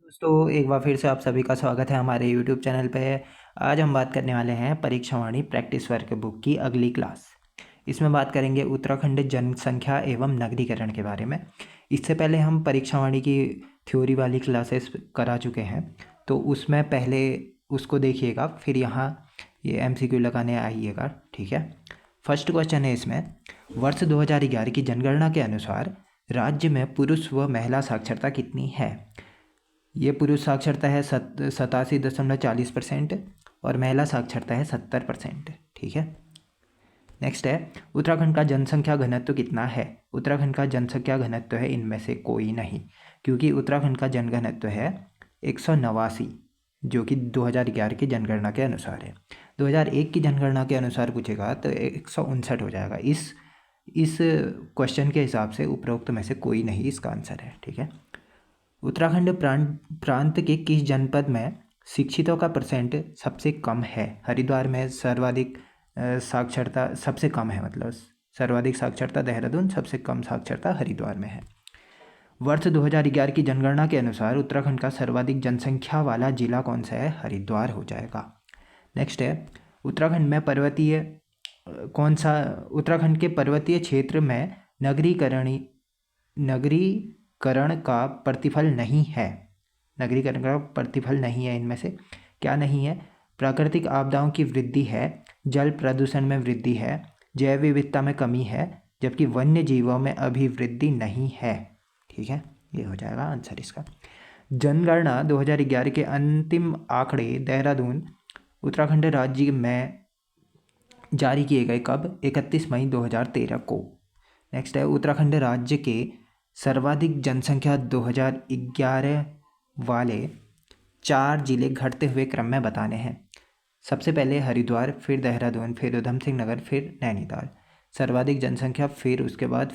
दोस्तों एक बार फिर से आप सभी का स्वागत है हमारे YouTube चैनल पे। आज हम बात करने वाले हैं परीक्षावाणी प्रैक्टिस वर्क बुक की अगली क्लास। इसमें बात करेंगे उत्तराखंड जनसंख्या एवं नगरीकरण के बारे में। इससे पहले हम परीक्षावाणी की थ्योरी वाली क्लासेस करा चुके हैं, तो उसमें पहले उसको देखिएगा, फिर यहाँ ये MCQ लगाने आइएगा, ठीक है। फर्स्ट क्वेश्चन है इसमें, वर्ष 2011 की जनगणना के अनुसार राज्य में पुरुष व महिला साक्षरता कितनी है। ये पुरुष साक्षरता है 87.40% और महिला साक्षरता है 70%, ठीक है। नेक्स्ट है, उत्तराखंड का जनसंख्या घनत्व कितना है। उत्तराखंड का जनसंख्या घनत्व है इनमें से कोई नहीं, क्योंकि उत्तराखंड का जनघनत्व है 189, जो कि 2011 की जनगणना के अनुसार है। 2001 की जनगणना के अनुसार पूछेगा तो 159 हो जाएगा। इस क्वेश्चन के हिसाब से उपरोक्त में से कोई नहीं इसका आंसर है, ठीक है। उत्तराखंड प्रांत के किस जनपद में शिक्षितों का परसेंट सबसे कम है। हरिद्वार में सर्वाधिक साक्षरता सबसे कम है, मतलब सर्वाधिक साक्षरता देहरादून, सबसे कम साक्षरता हरिद्वार में है। वर्ष 2011 की जनगणना के अनुसार उत्तराखंड का सर्वाधिक जनसंख्या वाला जिला कौन सा है। हरिद्वार हो जाएगा। नेक्स्ट है, उत्तराखंड में पर्वतीय कौन सा उत्तराखंड के पर्वतीय क्षेत्र में नगरीकरण का प्रतिफल नहीं है। नगरीकरण का प्रतिफल नहीं है, इनमें से क्या नहीं है। प्राकृतिक आपदाओं की वृद्धि है, जल प्रदूषण में वृद्धि है, जैव विविधता में कमी है, जबकि वन्य जीवों में अभिवृद्धि नहीं है, ठीक है। ये हो जाएगा आंसर इसका। जनगणना 2011 के अंतिम आंकड़े देहरादून उत्तराखंड राज्य में जारी किए गए कब। 31 मई 2013 को। नेक्स्ट है, उत्तराखंड राज्य के सर्वाधिक जनसंख्या 2011 वाले 4 जिले घटते हुए क्रम में बताने हैं। सबसे पहले हरिद्वार, फिर देहरादून, फिर उधम सिंह नगर, फिर नैनीताल। सर्वाधिक जनसंख्या, फिर उसके बाद,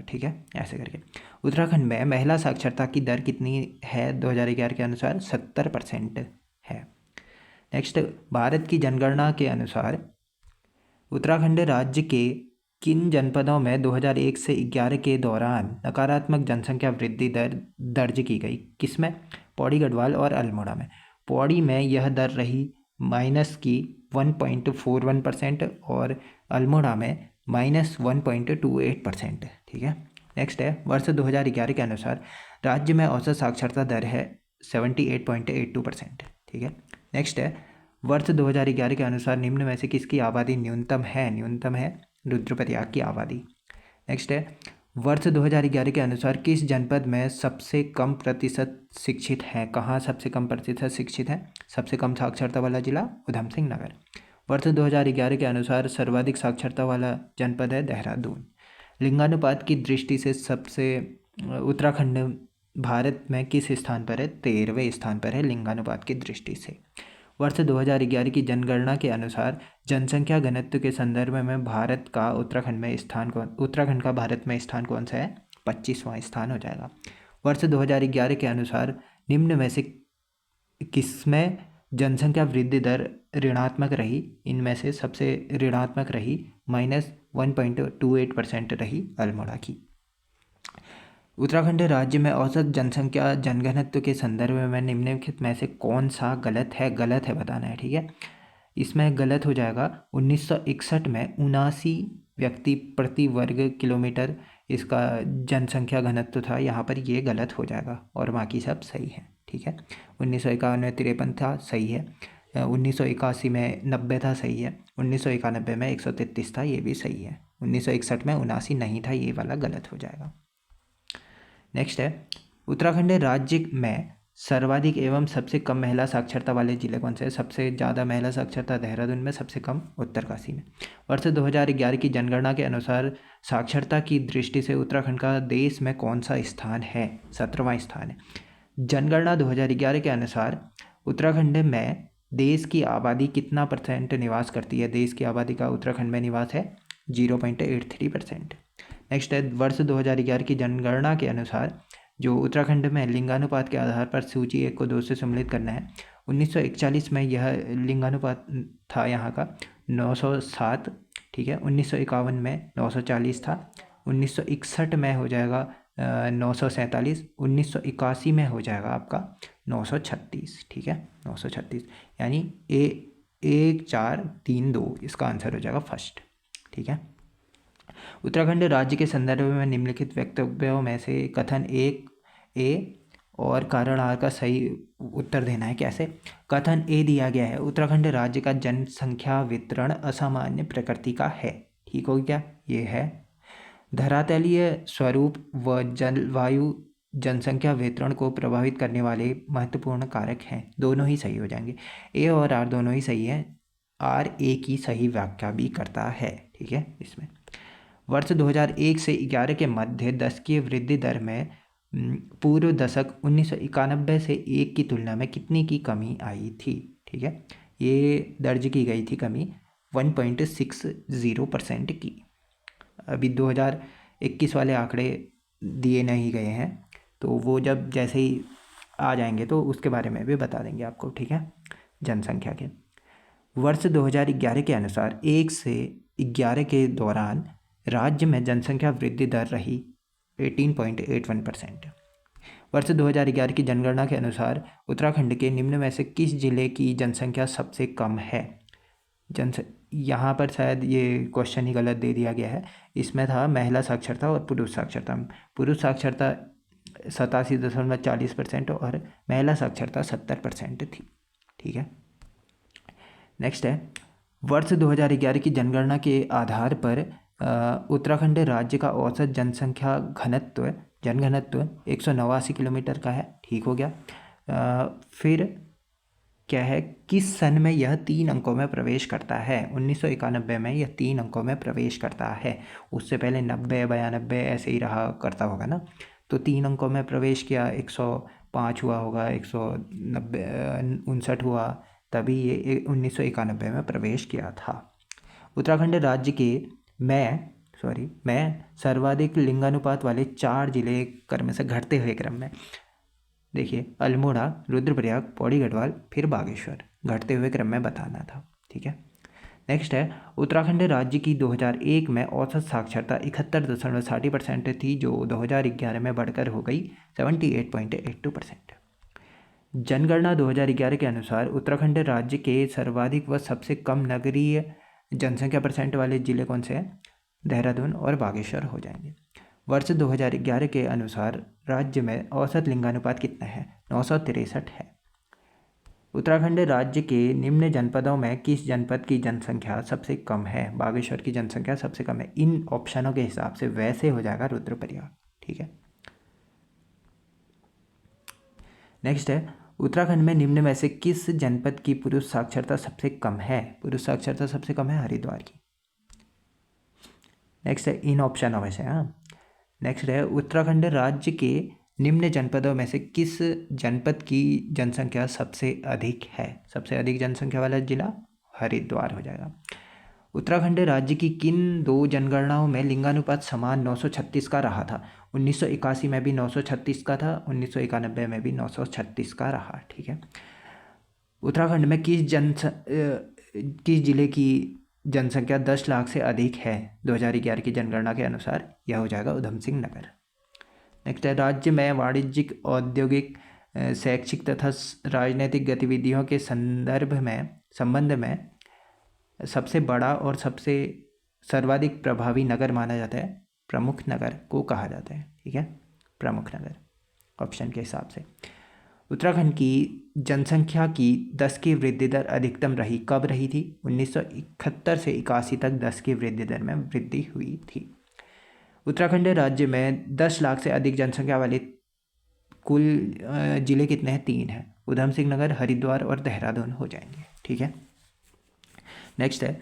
ठीक है, ऐसे करके। उत्तराखंड में महिला साक्षरता की दर कितनी है 2011 के अनुसार। 70% है। नेक्स्ट, भारत की जनगणना के अनुसार उत्तराखंड राज्य के किन जनपदों में 2001 से 11 के दौरान नकारात्मक जनसंख्या वृद्धि दर दर्ज की गई। किसमें। पौड़ी, गढ़वाल और अल्मोड़ा में। पौड़ी में यह दर रही -1.41% और अल्मोड़ा में -1.28%, ठीक है। नेक्स्ट है, वर्ष 2011 के अनुसार राज्य में औसत साक्षरता दर है 78.82%, ठीक है। नेक्स्ट है, वर्ष 2011 के अनुसार निम्न में से किसकी आबादी न्यूनतम है रुद्रप्रयाग की आबादी। नेक्स्ट है, वर्ष 2011 के अनुसार किस जनपद में सबसे कम प्रतिशत शिक्षित हैं। कहाँ सबसे कम प्रतिशत शिक्षित हैं। सबसे कम साक्षरता वाला जिला उधम सिंह नगर। वर्ष 2011 के अनुसार सर्वाधिक साक्षरता वाला जनपद है देहरादून। लिंगानुपात की दृष्टि से सबसे उत्तराखंड भारत में किस स्थान पर है। 13वें स्थान पर है लिंगानुपात की दृष्टि से। वर्ष 2011 की जनगणना के अनुसार जनसंख्या घनत्व के संदर्भ में उत्तराखंड का भारत में स्थान कौन सा है। 25वां स्थान हो जाएगा। वर्ष 2011 के अनुसार निम्न में से किसमें जनसंख्या वृद्धि दर ऋणात्मक रही। इनमें से सबसे ऋणात्मक रही, -1.28% रही अल्मोड़ा की। उत्तराखंड राज्य में औसत जनसंख्या जनघनत्व के संदर्भ में निम्नलिखित में से कौन सा गलत है बताना है, ठीक है। इसमें गलत हो जाएगा 1961 में 79 व्यक्ति प्रति वर्ग किलोमीटर इसका जनसंख्या घनत्व था। यहाँ पर ये गलत हो जाएगा और बाकी सब सही है, ठीक है। 1951 में 53 था, सही है। 1981 में 90 था, सही है। 1991 में 133 था, ये भी सही है। 1961 में 79 नहीं था, ये वाला गलत हो जाएगा। नेक्स्ट है, उत्तराखंड राज्य में सर्वाधिक एवं सबसे कम महिला साक्षरता वाले जिले कौन से हैं। सबसे ज़्यादा महिला साक्षरता देहरादून में, सबसे कम उत्तरकाशी में। वर्ष 2011 की जनगणना के अनुसार साक्षरता की दृष्टि से उत्तराखंड का देश में कौन सा स्थान है। 17वां स्थान है। जनगणना 2011 के अनुसार उत्तराखंड में देश की आबादी कितना % निवास करती है। देश की आबादी का उत्तराखंड में निवास है 0.83%। नेक्स्ट है, वर्ष 2011 की जनगणना के अनुसार जो उत्तराखंड में लिंगानुपात के आधार पर सूची 1 को 2 से सम्मिलित करना है। 1941 में यह लिंगानुपात था यहाँ का 907, ठीक है। 1951 में 940 था। 1961 में हो जाएगा 947, 1981 में हो जाएगा आपका 936, ठीक है, 936, यानी 1432 इसका आंसर हो जाएगा फर्स्ट, ठीक है। उत्तराखंड राज्य के संदर्भ में निम्नलिखित वक्तव्यों में से कथन एक ए और कारण आर का सही उत्तर देना है। कैसे? कथन ए दिया गया है, उत्तराखंड राज्य का जनसंख्या वितरण असामान्य प्रकृति का है, ठीक हो गया, ये है। धरातलीय स्वरूप व जलवायु जनसंख्या वितरण को प्रभावित करने वाले महत्वपूर्ण कारक हैं, दोनों ही सही हो जाएंगे। ए और आर दोनों ही सही है, आर ए की सही व्याख्या भी करता है, ठीक है। इसमें वर्ष 2001 से 11 के मध्य दशकीय वृद्धि दर में पूर्व दशक 1991 से 1 की तुलना में कितनी की कमी आई थी, ठीक है। ये दर्ज की गई थी कमी 1.60% की। अभी 2021 वाले आंकड़े दिए नहीं गए हैं, तो वो जब जैसे ही आ जाएंगे तो उसके बारे में भी बता देंगे आपको, ठीक है। जनसंख्या के वर्ष 2011 के अनुसार 1 से 11 के दौरान राज्य में जनसंख्या वृद्धि दर रही 18.81%। वर्ष 2011 की जनगणना के अनुसार उत्तराखंड के निम्न में से किस जिले की जनसंख्या सबसे कम है? यहाँ पर शायद ये क्वेश्चन ही गलत दे दिया गया है, इसमें था महिला साक्षरता और पुरुष साक्षरता। पुरुष साक्षरता 87.40% और महिला साक्षरता 70% थी, ठीक है। नेक्स्ट है, वर्ष 2011 की जनगणना के आधार पर उत्तराखंड राज्य का औसत जनसंख्या जनघनत्व 189 किलोमीटर का है, ठीक हो गया। फिर क्या है, किस सन में यह 3 अंकों में प्रवेश करता है? 1991 में यह 3 अंकों में प्रवेश करता है। उससे पहले 90, 92 ऐसे ही रहा करता होगा ना, तो 3 अंकों में प्रवेश किया, 105 हुआ होगा, 159 हुआ, तभी ये 1991 में प्रवेश किया था। उत्तराखंड राज्य के मैं सर्वाधिक लिंगानुपात वाले 4 जिले क्रम से घटते हुए क्रम में देखिए, अल्मोड़ा, रुद्रप्रयाग, पौड़ी गढ़वाल, फिर बागेश्वर, घटते हुए क्रम में बताना था, ठीक है। नेक्स्ट है, उत्तराखंड राज्य की 2001 में औसत साक्षरता 71.60% थी, जो 2011 में बढ़कर हो गई 78.82%। जनगणना 2011 के अनुसार उत्तराखंड राज्य के सर्वाधिक व सबसे कम नगरीय जनसंख्या परसेंट वाले जिले कौन से हैं? देहरादून और बागेश्वर हो जाएंगे। वर्ष 2011 के अनुसार राज्य में औसत लिंगानुपात कितना है? 963 है। उत्तराखंड राज्य के निम्न जनपदों में किस जनपद की जनसंख्या सबसे कम है? बागेश्वर की जनसंख्या सबसे कम है। इन ऑप्शनों के हिसाब से वैसे हो जाएगा रुद्रप्रयाग, ठीक है। नेक्स्ट है, उत्तराखंड में निम्न में से किस जनपद की पुरुष साक्षरता सबसे कम है? पुरुष साक्षरता सबसे कम है हरिद्वार की। नेक्स्ट है, इन ऑप्शनों में से, नेक्स्ट है, उत्तराखंड राज्य के निम्न जनपदों में से किस जनपद की जनसंख्या सबसे अधिक है? सबसे अधिक जनसंख्या वाला जिला हरिद्वार हो जाएगा। उत्तराखंड राज्य की किन 2 जनगणनाओं में लिंगानुपात समान 936 का रहा था? 1981 में भी 936 का था, 1991 में भी 936 का रहा, ठीक है। उत्तराखंड में किस जिले की जनसंख्या 10 लाख से अधिक है 2011 की जनगणना के अनुसार? यह हो जाएगा उधम सिंह नगर। नेक्स्ट है, राज्य में वाणिज्यिक, औद्योगिक, शैक्षिक तथा राजनीतिक गतिविधियों के संबंध में सबसे बड़ा और सबसे सर्वाधिक प्रभावी नगर माना जाता है, प्रमुख नगर को कहा जाता है, ठीक है, प्रमुख नगर ऑप्शन के हिसाब से। उत्तराखंड की जनसंख्या की 10 की वृद्धि दर अधिकतम रही, कब रही थी? 1971 से 81 तक 10 की वृद्धि दर में वृद्धि हुई थी। उत्तराखंड राज्य में 10 लाख से अधिक जनसंख्या वाले कुल जिले कितने हैं? 3 हैं, उधम सिंह नगर, हरिद्वार और देहरादून हो जाएंगे, ठीक है। नेक्स्ट है,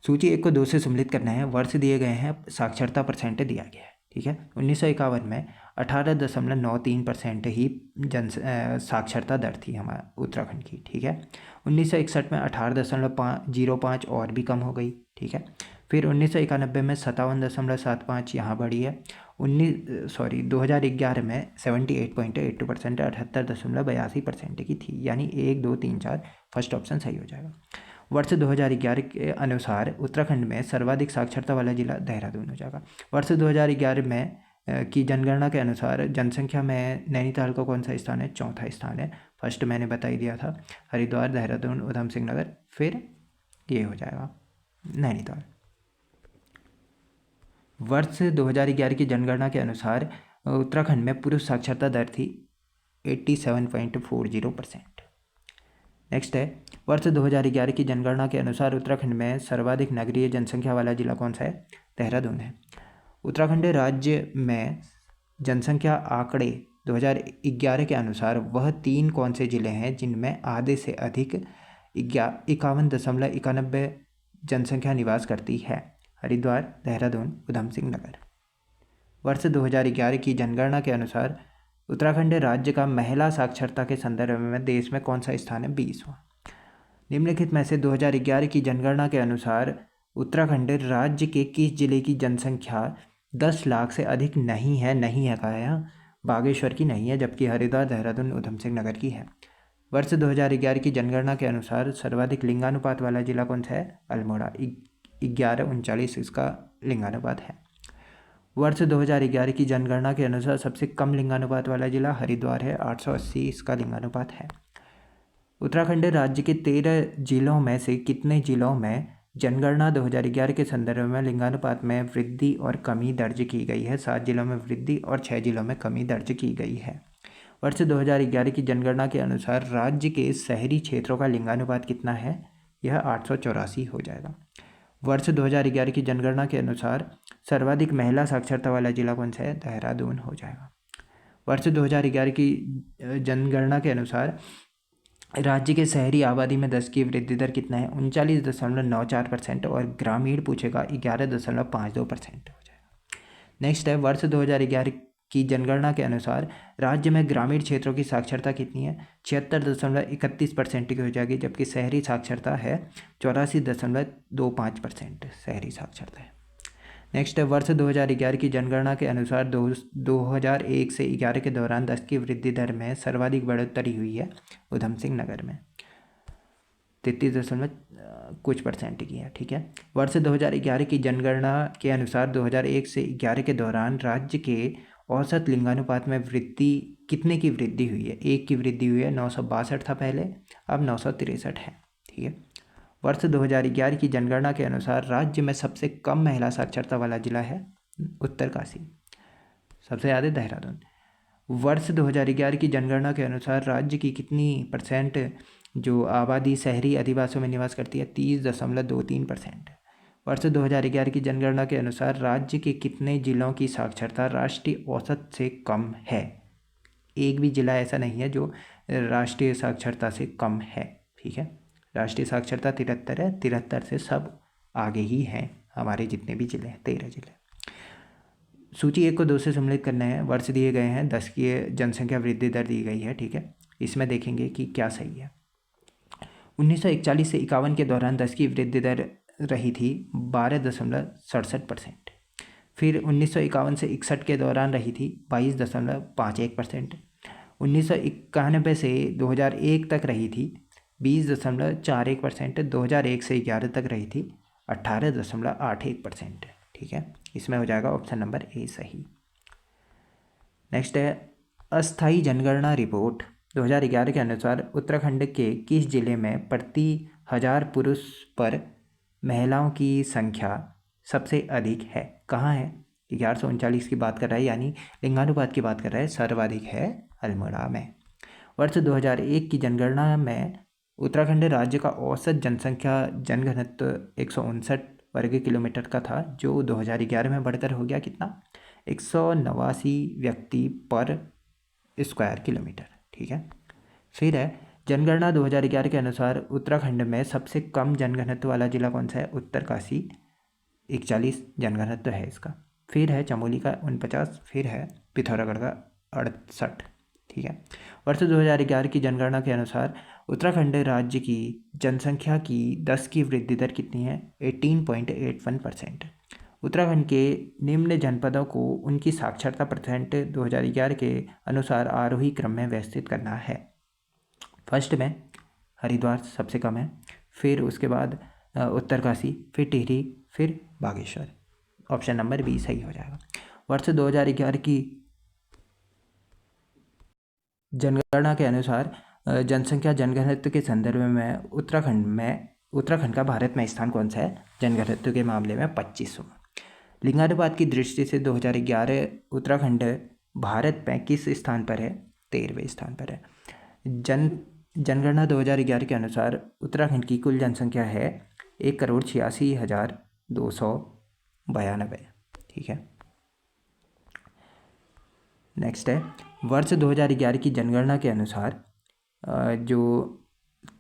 सूची 1 को 2 से सम्मिलित करना है। वर्ष दिए गए हैं, साक्षरता परसेंट दिया गया है, ठीक है। 1951 में 18.93% ही साक्षरता दर थी हमारा उत्तराखंड की, ठीक है। 1961 में 18.05 और भी कम हो गई, ठीक है। फिर 1991 में 57.75 यहाँ बढ़ी है। 2011 में 78.82%, 78.82% की थी, यानी 1, 2, 3, 4 फर्स्ट ऑप्शन सही हो जाएगा। वर्ष 2011 के अनुसार उत्तराखंड में सर्वाधिक साक्षरता वाला जिला देहरादून हो जाएगा। वर्ष 2011 में की जनगणना के अनुसार जनसंख्या में नैनीताल का कौन सा स्थान है? चौथा स्थान है। फर्स्ट मैंने बता ही दिया था, हरिद्वार, देहरादून, उधम सिंह नगर, फिर ये हो जाएगा नैनीताल। वर्ष 2011 की जनगणना के अनुसार उत्तराखंड में पुरुष साक्षरता दर थी 87.40%। नेक्स्ट है, वर्ष 2011 की जनगणना के अनुसार उत्तराखंड में सर्वाधिक नगरीय जनसंख्या वाला जिला कौन सा है? देहरादून है। उत्तराखंड राज्य में जनसंख्या आंकड़े 2011 के अनुसार वह 3 कौन से जिले हैं जिनमें आधे से अधिक 51.91 जनसंख्या निवास करती है? हरिद्वार, देहरादून, उधम सिंह नगर। वर्ष 2011 की जनगणना के अनुसार उत्तराखंड राज्य का महिला साक्षरता के संदर्भ में देश में कौन सा स्थान है? 20वां। निम्नलिखित में से 2011 की जनगणना के अनुसार उत्तराखंड राज्य के किस जिले की जनसंख्या 10 लाख से अधिक नहीं है कहा है, बागेश्वर की नहीं है, जबकि हरिद्वार, देहरादून, उधम सिंह नगर की है। वर्ष 2011 की जनगणना के अनुसार सर्वाधिक लिंगानुपात वाला जिला कौन सा है? अल्मोड़ा, 11:39 इसका लिंगानुपात है। वर्ष 2011 की जनगणना के अनुसार सबसे कम लिंगानुपात वाला जिला हरिद्वार है, 880 इसका लिंगानुपात है। उत्तराखंड राज्य के 13 जिलों में से कितने जिलों में जनगणना 2011 के संदर्भ में लिंगानुपात में वृद्धि और कमी दर्ज की गई है? 7 जिलों में वृद्धि और 6 जिलों में कमी दर्ज की गई है। वर्ष 2011 की जनगणना के अनुसार राज्य के शहरी क्षेत्रों का लिंगानुपात कितना है? यह 884 हो जाएगा। वर्ष 2011 की जनगणना के अनुसार सर्वाधिक महिला साक्षरता वाला जिला कौन सा है? देहरादून हो जाएगा। वर्ष 2011 की जनगणना के अनुसार राज्य के शहरी आबादी में 10 की वृद्धि दर कितना है? 39.94% और ग्रामीण पूछेगा 11.52% हो जाएगा। नेक्स्ट है, वर्ष 2011 की जनगणना के अनुसार राज्य में ग्रामीण क्षेत्रों की साक्षरता कितनी है? 76.31% की हो जाएगी, जबकि शहरी साक्षरता है 84.25% शहरी साक्षरता है। नेक्स्ट है, वर्ष 2011 की जनगणना के अनुसार 2001 से 11 के दौरान 10 की वृद्धि दर में सर्वाधिक बढ़ोतरी हुई है उधम सिंह नगर में, 33% की है। ठीक है। वर्ष 2011 की जनगणना के अनुसार 2001 से 11 के दौरान राज्य के औसत लिंगानुपात में वृद्धि कितने की वृद्धि हुई है? 1 की वृद्धि हुई है। 962 था पहले, अब 963 है। ठीक है। वर्ष 2011 की जनगणना के अनुसार राज्य में सबसे कम महिला साक्षरता वाला जिला है उत्तरकाशी, सबसे ज़्यादा देहरादून। वर्ष 2011 की जनगणना के अनुसार राज्य की कितनी % जो आबादी शहरी अधिवासियों में निवास करती है? 30.23%। वर्ष 2011 की जनगणना के अनुसार राज्य के कितने जिलों की साक्षरता राष्ट्रीय औसत से कम है? एक भी जिला ऐसा नहीं है जो राष्ट्रीय साक्षरता से कम है। ठीक है। राष्ट्रीय साक्षरता 73 है, 73 से सब आगे ही हैं हमारे जितने भी जिले हैं, 13 जिले। सूची 1 को 2 से सम्मिलित करना है। वर्ष दिए गए हैं, 10 की जनसंख्या वृद्धि दर दी गई है। ठीक है। इसमें देखेंगे कि क्या सही है। 1941 से 51 के दौरान 10 की वृद्धि दर रही थी 12.67%। फिर 1951 से 61 के दौरान रही थी 22.51%। 1991 से 2001 तक रही थी 20.41%। 2001 से 11 तक रही थी 18.81%। ठीक है। इसमें हो जाएगा ऑप्शन नंबर ए सही। नेक्स्ट है, अस्थायी जनगणना रिपोर्ट 2011 के अनुसार उत्तराखंड के किस जिले में प्रति 1000 पुरुष पर महिलाओं की संख्या सबसे अधिक है? कहाँ है? 1139 की बात कर रहा है, यानी लिंगानुपात की बात कर रहा है। सर्वाधिक है अल्मोड़ा में। वर्ष 2001 की जनगणना में उत्तराखंड राज्य का औसत जनसंख्या जनघनत्व 159 वर्ग किलोमीटर का था, जो 2011 में बढ़कर हो गया कितना? 189 व्यक्ति पर स्क्वायर किलोमीटर। ठीक है। फिर है, जनगणना 2011 के अनुसार उत्तराखंड में सबसे कम जनघनत्व वाला जिला कौन सा है? उत्तरकाशी, 41 जनघनत्व है इसका। फिर है चमोली का 49, फिर है पिथौरागढ़ का 68। ठीक है। वर्ष 2011 की जनगणना के अनुसार उत्तराखंड राज्य की जनसंख्या की 10 की वृद्धि दर कितनी है? 18.81%। उत्तराखंड के निम्न जनपदों को उनकी साक्षरता % 2011 के अनुसार आरोही क्रम में व्यवस्थित करना है। फर्स्ट में हरिद्वार सबसे कम है, फिर उसके बाद उत्तरकाशी, फिर टिहरी, फिर बागेश्वर। ऑप्शन नंबर बी सही हो जाएगा। वर्ष 2011 की जनगणना के अनुसार जनसंख्या जनघनत्व के संदर्भ में उत्तराखंड का भारत में स्थान कौन सा है? जनघनत्व के मामले में 25वां। लिंगानुपात की दृष्टि से 2011 उत्तराखंड भारत में किस स्थान पर है? 13वें स्थान पर है। जनगणना 2011 के अनुसार उत्तराखंड की कुल जनसंख्या है 1,86,292। ठीक है। नेक्स्ट है, वर्ष 2011 की जनगणना के अनुसार जो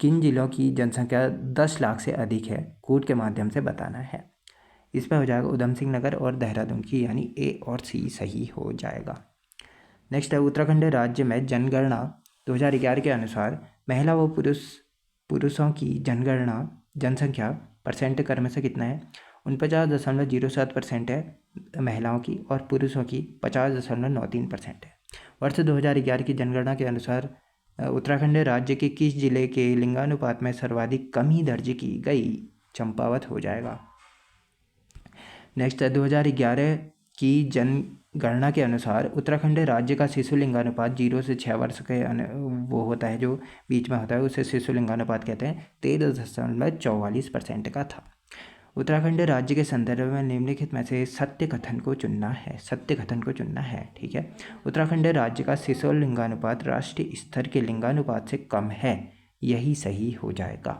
किन जिलों की जनसंख्या 10 लाख से अधिक है, कोड के माध्यम से बताना है। इसमें हो जाएगा उधम सिंह नगर और देहरादून की, यानी ए और सी सही हो जाएगा। नेक्स्ट है, उत्तराखंड राज्य में जनगणना 2011 के अनुसार महिला व पुरुषों की जनसंख्या परसेंट क्रम से कितना है? 49.07% है महिलाओं की और पुरुषों की 50.93% है। वर्ष 2011 की जनगणना के अनुसार उत्तराखंड राज्य के किस जिले के लिंगानुपात में सर्वाधिक कमी दर्ज की गई? चंपावत हो जाएगा। नेक्स्ट है, 2011 की जनगणना के अनुसार उत्तराखंड राज्य का शिशु लिंगानुपात 0 से 6 वर्ष के वो होता है जो बीच में होता है, उसे शिशु लिंगानुपात कहते हैं, 13.44% का था। उत्तराखंड राज्य के संदर्भ में निम्नलिखित में से सत्य कथन को चुनना है। ठीक है। उत्तराखंड राज्य का शिशु लिंगानुपात राष्ट्रीय स्तर के लिंगानुपात से कम है, यही सही हो जाएगा।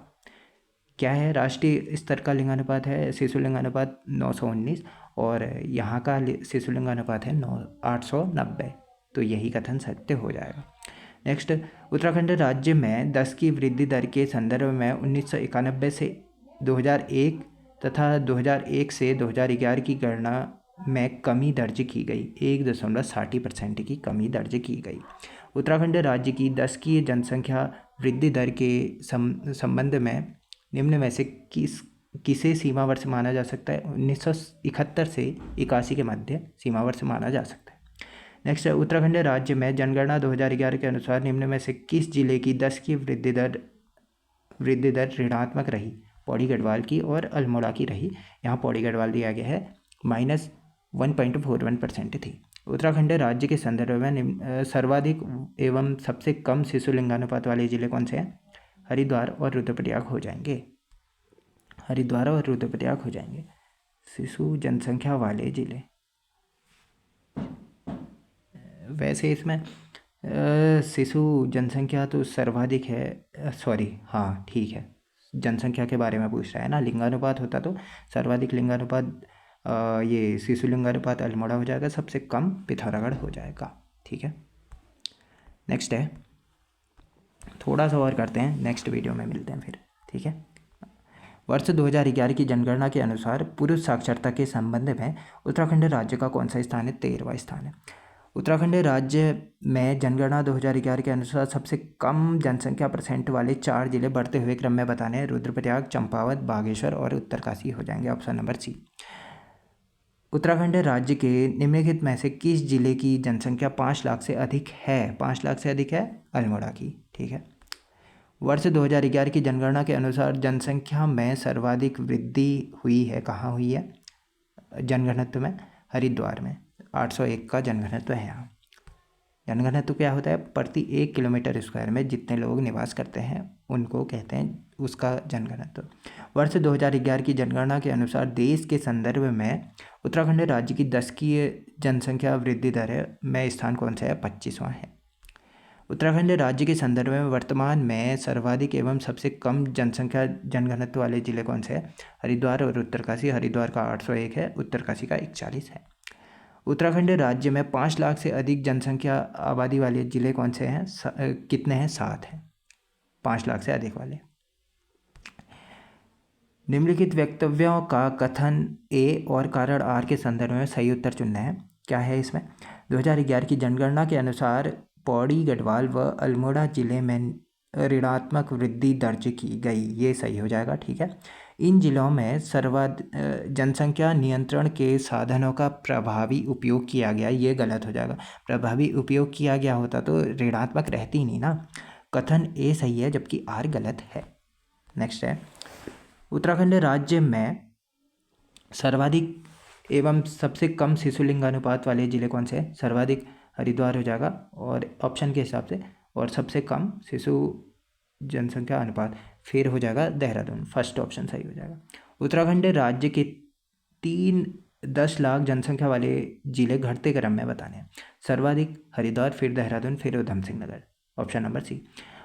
क्या है? राष्ट्रीय स्तर का लिंगानुपात है शिशु लिंगानुपात 919 और यहाँ का शिशु लिंगानुपात है 890, तो यही कथन सत्य हो जाएगा। नेक्स्ट, उत्तराखंड राज्य में 10 की वृद्धि दर के संदर्भ में 1991 से 2001 तथा 2001 से 2011 की गणना में कमी दर्ज की गई, 1.60% की कमी दर्ज की गई। उत्तराखंड राज्य की 10 की जनसंख्या वृद्धि दर के संबंध में निम्न में से किसे सीमा वर्ष माना जा सकता है? 1971 से 81 के मध्य सीमा वर्ष माना जा सकता है। नेक्स्ट है, उत्तराखंड राज्य में जनगणना 2011 के अनुसार निम्न में से किस जिले की 10 की वृद्धि दर ऋणात्मक रही? पौड़ी गढ़वाल की और अल्मोड़ा की रही। यहाँ पौड़ी गढ़वाल दिया गया है -1.41% थी। उत्तराखंड राज्य के संदर्भ में सर्वाधिक एवं सबसे कम शिशु लिंगानुपात वाले जिले कौन से हैं? हरिद्वार और रुद्रप्रयाग हो जाएंगे शिशु जनसंख्या वाले जिले। वैसे इसमें शिशु जनसंख्या तो सर्वाधिक है, हाँ ठीक है, जनसंख्या के बारे में पूछ रहा है ना, लिंगानुपात होता तो सर्वाधिक लिंगानुपात ये शिशु लिंगानुपात अल्मोड़ा हो जाएगा, सबसे कम पिथौरागढ़ हो जाएगा। ठीक है। नेक्स्ट है, थोड़ा सा और करते हैं, नेक्स्ट वीडियो में मिलते हैं फिर। ठीक है। वर्ष 2011 की जनगणना के अनुसार पुरुष साक्षरता के संबंध में उत्तराखंड राज्य का कौन सा स्थान है? 13वां स्थान है। उत्तराखंड राज्य में जनगणना 2011 के अनुसार सबसे कम जनसंख्या परसेंट वाले 4 जिले बढ़ते हुए क्रम में बताने हैं। रुद्रप्रयाग, चंपावत, बागेश्वर और उत्तरकाशी हो जाएंगे, ऑप्शन नंबर सी। उत्तराखंड राज्य के निम्नलिखित में से किस जिले की जनसंख्या 5 लाख से अधिक है? 5 लाख से अधिक है अल्मोड़ा की। ठीक है। वर्ष 2011 की जनगणना के अनुसार जनसंख्या में सर्वाधिक वृद्धि हुई है, कहाँ हुई है? जनघनत्व में हरिद्वार में 801 का जनघनत्व है। यहाँ जनघनत्व क्या होता है? प्रति 1 किलोमीटर स्क्वायर में जितने लोग निवास करते हैं उनको कहते हैं उसका जनघनत्व। वर्ष 2011 की जनगणना के अनुसार देश के संदर्भ में उत्तराखंड राज्य की 10 की जनसंख्या वृद्धि दर में स्थान कौन सा है? 25वां है। उत्तराखंड राज्य के संदर्भ में वर्तमान में सर्वाधिक एवं सबसे कम जनसंख्या जनघनत्व वाले जिले कौन से हैं? हरिद्वार और उत्तरकाशी। हरिद्वार का 801 है, उत्तरकाशी का 41 है। उत्तराखंड राज्य में 5 लाख से अधिक जनसंख्या आबादी वाले जिले कौन से हैं? कितने हैं? 7 हैं 5 लाख से अधिक वाले। निम्नलिखित वक्तव्यों का कथन ए और कारण आर के संदर्भ में सही उत्तर चुनना है। क्या है इसमें? 2011 की जनगणना के अनुसार पौड़ी, गढ़वाल व अल्मोड़ा जिले में ऋणात्मक वृद्धि दर्ज की गई, ये सही हो जाएगा। ठीक है। इन जिलों में जनसंख्या नियंत्रण के साधनों का प्रभावी उपयोग किया गया, ये गलत हो जाएगा। प्रभावी उपयोग किया गया होता तो ऋणात्मक रहती ही नहीं ना। कथन ए सही है जबकि आर गलत है। नेक्स्ट है, उत्तराखंड राज्य में सर्वाधिक एवं सबसे कम शिशु लिंगानुपात वाले जिले कौन से हैं? सर्वाधिक हरिद्वार हो जाएगा और ऑप्शन के हिसाब से, और सबसे कम शिशु जनसंख्या अनुपात फिर हो जाएगा देहरादून। फर्स्ट ऑप्शन सही हो जाएगा। उत्तराखंड राज्य के 10 लाख जनसंख्या वाले जिले घटते क्रम में बताने हैं। सर्वाधिक हरिद्वार, फिर देहरादून, फिर Udham Singh Nagar. Option number C.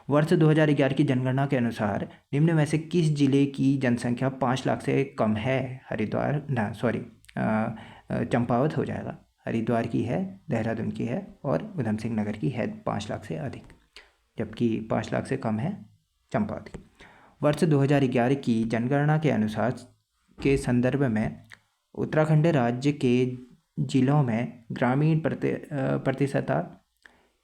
वर्ष 2011 की जनगणना के अनुसार निम्न में से किस जिले की जनसंख्या 5 लाख से कम है? हरिद्वार ना सॉरी चंपावत हो जाएगा। हरिद्वार की है, देहरादून की है और उधम सिंह नगर की है 5 लाख से अधिक, जबकि 5 लाख से कम है चंपावत की। वर्ष 2011 की जनगणना के अनुसार के संदर्भ में उत्तराखंड राज्य के जिलों में ग्रामीण प्रतिशतता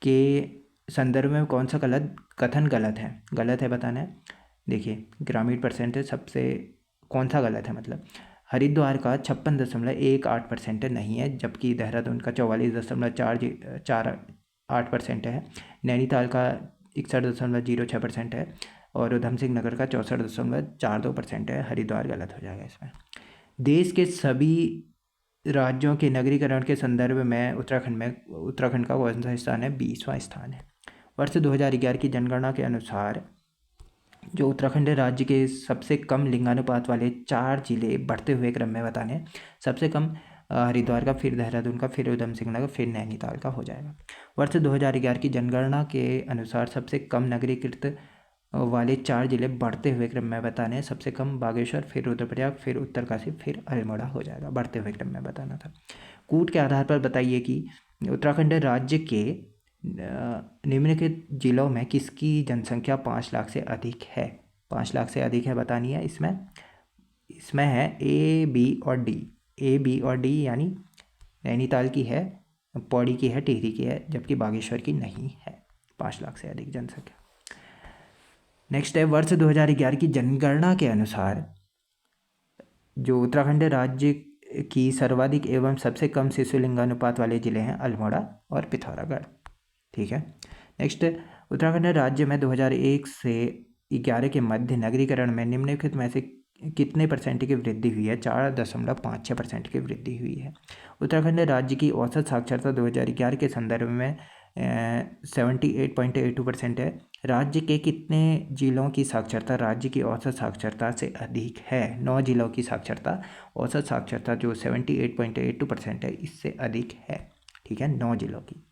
के संदर्भ में कौन सा कथन गलत है? गलत है बताना है। देखिए, ग्रामीण परसेंटेज सबसे कौन सा गलत है, मतलब हरिद्वार का 56.18% नहीं है, जबकि देहरादून का 44.48% है, नैनीताल का 61.06% है और उधम सिंह नगर का 64.42% है। हरिद्वार गलत हो जाएगा इसमें। देश के सभी राज्यों के नगरीकरण के संदर्भ में उत्तराखंड का कौन सा स्थान है? 20वां स्थान है। वर्ष 2011 की जनगणना के अनुसार जो उत्तराखंड राज्य के सबसे कम लिंगानुपात वाले 4 जिले बढ़ते हुए क्रम में बताने हैं। सबसे कम हरिद्वार का, फिर देहरादून का, फिर उधम सिंह नगर, फिर नैनीताल का हो जाएगा। वर्ष 2011 की जनगणना के अनुसार सबसे कम नगरीकृत वाले 4 जिले बढ़ते हुए क्रम में बताने हैं। सबसे कम बागेश्वर, फिर रुद्रप्रयाग, फिर उत्तरकाशी, फिर अल्मोड़ा हो जाएगा। बढ़ते हुए क्रम में बताना था। कूट के आधार पर बताइए कि उत्तराखंड राज्य के निम्नलिखित जिलों में किसकी जनसंख्या 5 लाख से अधिक है? 5 लाख से अधिक है बतानी है। इसमें है ए, बी और डी। ए, बी और डी यानी नैनीताल की है, पौड़ी की है, टिहरी की है, जबकि बागेश्वर की नहीं है। 5 लाख से अधिक जनसंख्या। नेक्स्ट है, वर्ष 2011 की जनगणना के अनुसार जो उत्तराखंड राज्य की सर्वाधिक एवं सबसे कम शिशु लिंगानुपात वाले जिले हैं अल्मोड़ा और पिथौरागढ़। ठीक है। नेक्स्ट, उत्तराखंड राज्य में 2001 से 11 के मध्य नगरीकरण में निम्नलिखित में से कितने परसेंट की वृद्धि हुई है? 4.56% की वृद्धि हुई है। उत्तराखंड राज्य की औसत साक्षरता 2011 के संदर्भ में 78.82% है। राज्य के कितने जिलों की साक्षरता राज्य की औसत साक्षरता से अधिक है? 9 जिलों की साक्षरता, औसत साक्षरता जो 78.82% है, इससे अधिक है। ठीक है, 9 जिलों की।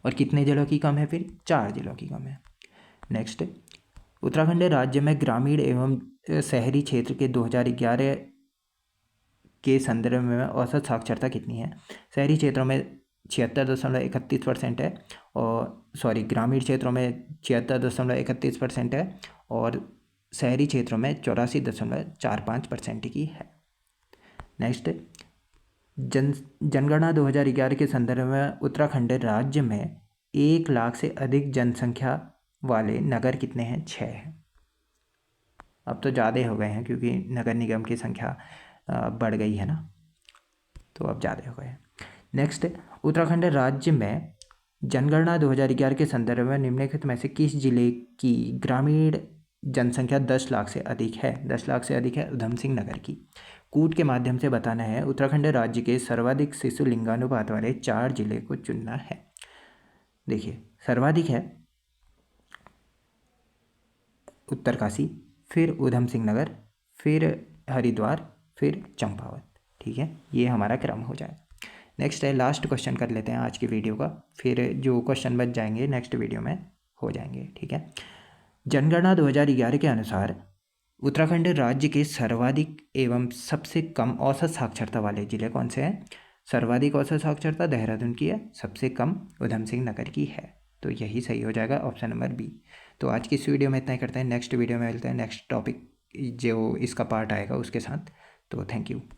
और कितने जिलों की कम है? फिर 4 जिलों की कम है। नेक्स्ट, उत्तराखंड राज्य में ग्रामीण एवं शहरी क्षेत्र के 2011 के संदर्भ में औसत साक्षरता कितनी है? शहरी क्षेत्रों में 76.31% है और ग्रामीण क्षेत्रों में 76.31% है और शहरी क्षेत्रों में 84.45% की है। नेक्स्ट, जनगणना 2011 के संदर्भ में उत्तराखंड राज्य में 1 लाख से अधिक जनसंख्या वाले नगर कितने हैं? 6 हैं। अब तो ज़्यादा हो गए हैं क्योंकि नगर निगम की संख्या बढ़ गई है ना, तो अब ज़्यादा हो गए हैं। नेक्स्ट, उत्तराखंड राज्य में जनगणना 2011 के संदर्भ में निम्नलिखित में से किस जिले की ग्रामीण जनसंख्या 10 लाख से अधिक है? 10 लाख से अधिक है उधम सिंह नगर की। कूट के माध्यम से बताना है उत्तराखंड राज्य के सर्वाधिक शिशु लिंगानुपात वाले 4 जिले को चुनना है। देखिए, सर्वाधिक है उत्तरकाशी, फिर उधम सिंह नगर, फिर हरिद्वार, फिर चंपावत। ठीक है, ये हमारा क्रम हो जाए। नेक्स्ट है, लास्ट क्वेश्चन कर लेते हैं आज की वीडियो का, फिर जो क्वेश्चन बच जाएंगे नेक्स्ट वीडियो में हो जाएंगे। ठीक है, जनगणना 2011 के अनुसार उत्तराखंड राज्य के सर्वाधिक एवं सबसे कम औसत साक्षरता वाले जिले कौन से हैं? सर्वाधिक औसत साक्षरता देहरादून की है, सबसे कम उधम सिंह नगर की है, तो यही सही हो जाएगा ऑप्शन नंबर बी। तो आज की इस वीडियो में इतना ही करते हैं, नेक्स्ट वीडियो में मिलते हैं नेक्स्ट टॉपिक जो इसका पार्ट आएगा उसके साथ। तो थैंक यू।